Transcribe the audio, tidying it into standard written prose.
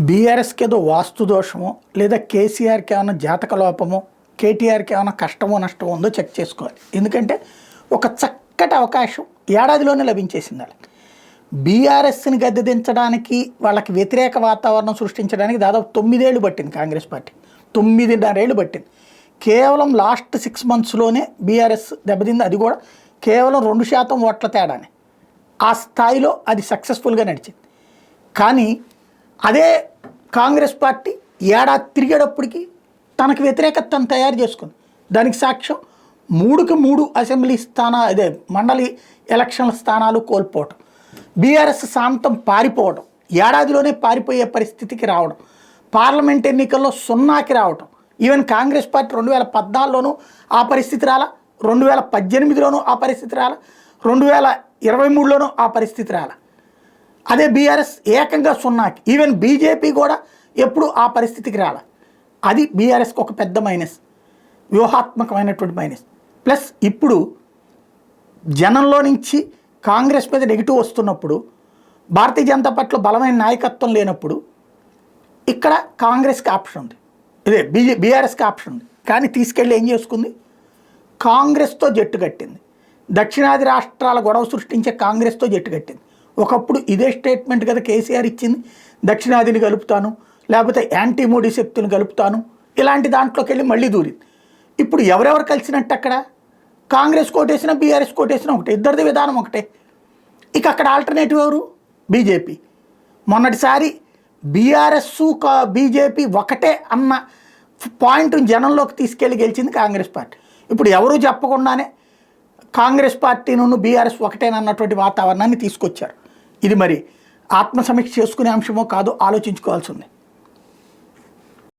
బీఆర్ఎస్కి ఏదో వాస్తు దోషమో లేదా కేసీఆర్కి ఏమైనా జాతక లోపమో కేటీఆర్కి ఏమైనా కష్టమో నష్టమో ఉందో చెక్ చేసుకోవాలి. ఎందుకంటే ఒక చక్కటి అవకాశం ఏడాదిలోనే లభించేసింది వాళ్ళకి. బీఆర్ఎస్ని గద్దెదించడానికి వాళ్ళకి వ్యతిరేక వాతావరణం సృష్టించడానికి దాదాపు 9 ఏళ్ళు పట్టింది కాంగ్రెస్ పార్టీ. 9.5 ఏళ్ళు పట్టింది. కేవలం లాస్ట్ 6 monthsలోనే బీఆర్ఎస్ దెబ్బతింది. అది కూడా కేవలం 2% ఓట్ల తేడానే. ఆ స్థాయిలో అది సక్సెస్ఫుల్గా నడిచింది. కానీ అదే కాంగ్రెస్ పార్టీ ఏడాది తిరిగేటప్పటికి తనకు వ్యతిరేకతను తయారు చేసుకుంది. దానికి సాక్ష్యం 3కి 3 అసెంబ్లీ స్థానాలు మండలి ఎలక్షన్ల స్థానాలు కోల్పోవడం, బీఆర్ఎస్ శాంతం పారిపోవడం, ఏడాదిలోనే పారిపోయే పరిస్థితికి రావడం, పార్లమెంట్ ఎన్నికల్లో 0కి రావడం. ఈవెన్ కాంగ్రెస్ పార్టీ 2014లోనూ ఆ పరిస్థితి రాలా, 2018లోనూ ఆ పరిస్థితి రాలా, 2023లోనూ ఆ పరిస్థితి రాలా. అదే బీఆర్ఎస్ ఏకంగా 0కి. ఈవెన్ బీజేపీ కూడా ఎప్పుడు ఆ పరిస్థితికి రాలా. అది బీఆర్ఎస్కి ఒక పెద్ద మైనస్, వ్యూహాత్మకమైనటువంటి మైనస్. ప్లస్ ఇప్పుడు జనంలో నుంచి కాంగ్రెస్ మీద నెగిటివ్ వస్తున్నప్పుడు, భారతీయ జనతా పార్టీలో బలమైన నాయకత్వం లేనప్పుడు ఇక్కడ కాంగ్రెస్కి ఆప్షన్ ఉంది, బీఆర్ఎస్కి ఆప్షన్ ఉంది. కానీ తీసుకెళ్ళి ఏం చేసుకుంది? కాంగ్రెస్తో జట్టు కట్టింది. దక్షిణాది రాష్ట్రాల గొడవ సృష్టించే కాంగ్రెస్తో జట్టు కట్టింది. ఒకప్పుడు ఇదే స్టేట్మెంట్ కదా కేసీఆర్ ఇచ్చింది, దక్షిణాదిని కలుపుతాను, లేకపోతే యాంటీ మోడీ శక్తులను కలుపుతాను, ఇలాంటి దాంట్లోకి వెళ్ళి మళ్ళీ దూరింది. ఇప్పుడు ఎవరెవరు కలిసినట్టు అక్కడ కాంగ్రెస్ కోటేసినా బీఆర్ఎస్ కోటేసినా ఒకటే, ఇద్దరిది విధానం ఒకటే. ఇక అక్కడ ఆల్టర్నేటివ్ ఎవరు? బీజేపీ. మొన్నటిసారి బీఆర్ఎస్ బీజేపీ ఒకటే అన్న పాయింట్ జనంలోకి తీసుకెళ్ళి గెలిచింది కాంగ్రెస్ పార్టీ. ఇప్పుడు ఎవరూ చెప్పకుండానే కాంగ్రెస్ పార్టీ నుండి బీఆర్ఎస్ ఒకటేనన్నటువంటి వాతావరణాన్ని తీసుకొచ్చారు. ఇది మరి ఆత్మసమీక్ష చేసుకునే అంశమో కాదో ఆలోచించుకోవాల్సి ఉంది.